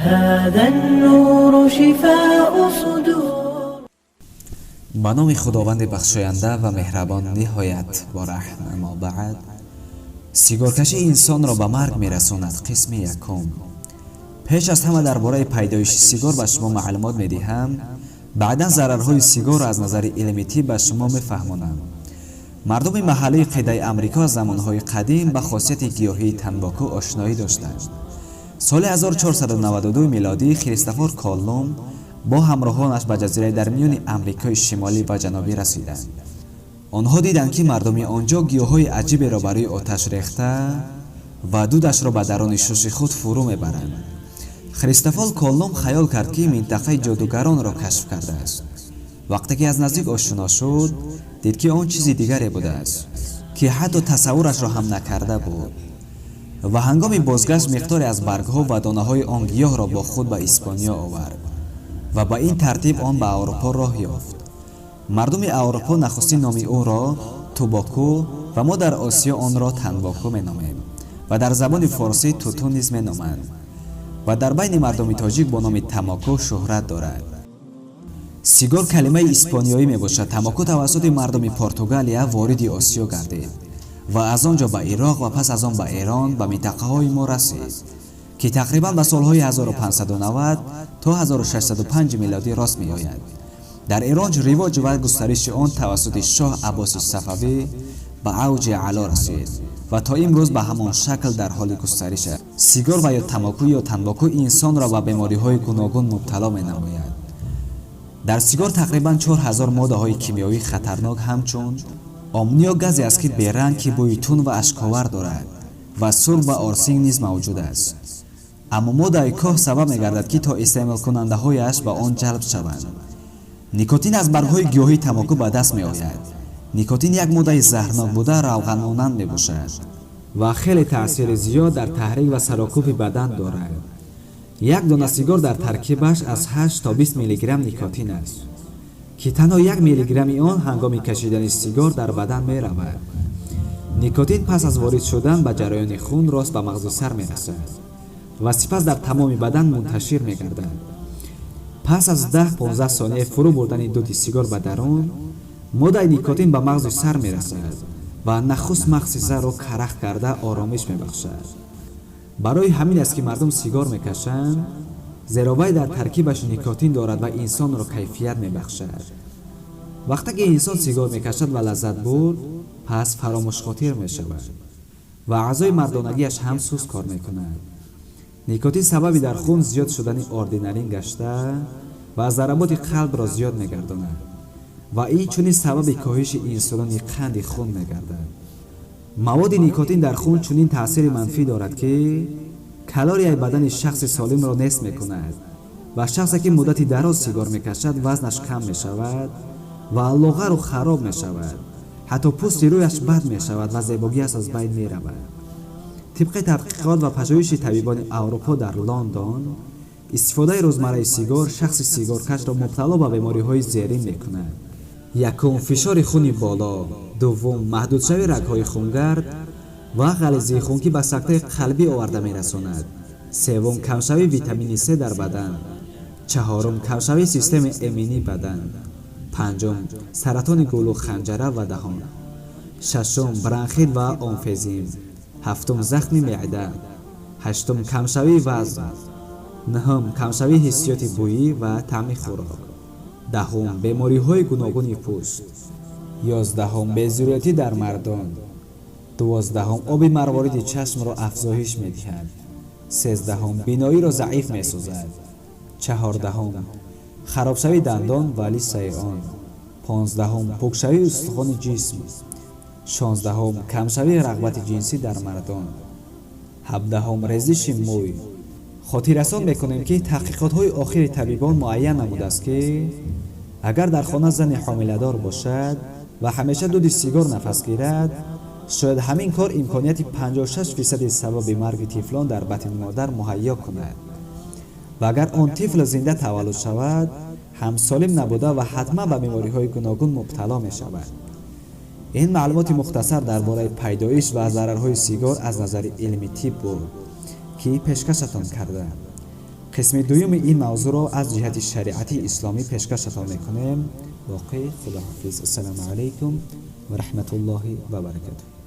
هذا النور شفاء صدور. به نام خداوند بخشاینده و مهربان نهایت با رحم. اما بعد سیگارکشی انسان را به مرگ میرساند. قسم یکم. پیش از همه درباره پیدایش سیگار به شما معلومات میدهم. بعدا ضررهای سیگار را از نظر علمی طب به شما میفهمانم. مردم محلی قاره امریکا از زمانهای قدیم به خاصیت گیاهی تنباکو آشنایی داشتند. سال 1492 میلادی کریستوفر کولوم با همراهانش به جزیره در میان امریکای شمالی و جنوبی رسیدند. آنها دیدند که مردم آنجا گیاهای عجیبی را برای آتش ریخته و دودش را به درون شش خود فرو میبرند. کریستوفر کولوم خیال کرد که منطقه جادوگران را کشف کرده است. وقتی که از نزدیک آشنا شد، دید که آن چیزی دیگری بوده است که حتی تصورش را هم نکرده بود. و هنگام بازگشت مقداری از برگها و دانه‌های آن گیاه را با خود به اسپانیا آورد و با این ترتیب آن به اروپا راه یافت. مردم اروپا نخستین نام او را توباکو و ما در آسیا آن را تنباکو می‌نامیم و در زبان فارسی توتون نیز می‌نامند و در بین مردم تاجیک با نام تماکو شهرت دارد. سیگار کلمه اسپانیایی میباشد. تماکو توسط مردم پرتغالیا وارد آسیا گردید و از آنجا به عراق و پس از آن به ایران به منطقه های ما رسید که تقریبا به سالهای 1590 تا 1605 میلادی راست می آید. در ایران رواج و گسترش آن توسط شاه عباس صفوی به اوج علا رسید و تا امروز به همان شکل در حال گسترش است. سیگار و یا تماکو یا تنباکو انسان را به بیماری های گوناگون مبتلا می نماید. در سیگار تقریبا 4000 ماده های کیمیایی خطرناک همچون آمونیا گازی است که بیرنگ که بوی تند و اشک‌آور دارد و سرب و آرسنگ نیز موجود است. اما ماده کاه سبب می‌گردد که تا استعمال کننده هایش به آن جلب شوند. نیکوتین از برگ‌های گیاهی تماکو به دست می‌آید. نیکوتین یک ماده زهرناک بوده روغن مانند می‌باشد و خیلی تأثیر زیاد در تحریک و سرکوب بدن دارد. یک دانه سیگار در ترکیبش از 8 تا 20 میلی گرم نیکوتین است که تنها 1 میلی گرم آن هنگام کشیدن سیگار در بدن می رود. نیکوتین پس از وارد شدن به جریان خون راست به مغز سر می رسد و سپس در تمام بدن منتشر می گردد. پس از 10-15 ثانیه فرو بردن دود سیگار به درون، ماده نیکوتین به مغز سر می رسد و نخست مغز سر را کرخ کرده آرامش می بخشد. برای همین است که مردم سیگار میکشند، زیرا وی در ترکیبش نیکوتین دارد و انسان را کیفیت میبخشد. وقتی که انسان سیگار میکشد و لذت برد، پس فراموش خاطر میشود و اعضای مردانگیش هم سست کار میکند. نیکوتین سببی در خون زیاد شدن آدرنالین گشته و ضربات قلب را زیاد میگرداند و این چنین سبب کاهش انسولین قند خون میگردد. مواد نیکوتین در خون چنین تأثیر منفی دارد که کالری بدن شخص سالم را نصف میکند و شخصی که مدتی دراز سیگار میکشد وزنش کم میشود و لاغر و خراب میشود. حتی پوست رویش بد میشود و زیباییش از بین میرود. طبق تحقیقات و پژوهش طبیبان اروپا در لندن، استفاده روزمره سیگار شخص سیگارکش را مبتلا به بیماری‌های زیرین میکند. یکم فشار خون بالا، دوم محدود شوی رگ‌های خونگرد و غلیظی خون که به سکته قلبی آورده می‌رساند، سوم کمشوی ویتامین C در بدن، چهارم کمشوی سیستم ایمنی بدن، پنجم سرطان گلو خنجره و دهان، ششم برانخیت و آمفیزیم، هفتم زخم معده، هشتم کمشوی وزن، نهم کمشوی حسیات بویی و طعم خوراک، دهم بیماری‌های گوناگون پوست، یازدهم بی‌ضروریتی در مردان، دوازدهم آب مروارید چشم را افزایش می‌دهد، سیزدهم بینایی را ضعیف می‌سازد، چهاردهم خرابشوی دندان و لیسه آن، پانزدهم پوکشوی استخوان جسم، شانزدهم کمشوی رغبت جنسی در مردان، هفدهم ریزش موی. خاطررسان میکنیم که تحقیقات‌های آخر طبیبان معین نموده است که اگر در خانه زن حامله‌دار باشد و همیشه دود سیگار نفس گیرد، شاید همین کار امکانیت 56% سبب مرگ طفلان در بطن مادر مهیا کند و اگر آن طفل زنده تولد شود هم سالم نبوده و حتما به بیماری‌های گوناگون مبتلا می شود. این معلومات مختصر درباره پیدایش و ضررهای سیگار از نظر علمی طب بود که پیشکشتان کرده. قسم دوم این موضوع را از جهت شریعتی اسلامی پیشکشتان میکنیم. باقی خداحافظ. السلام علیکم و رحمت الله و برکاته.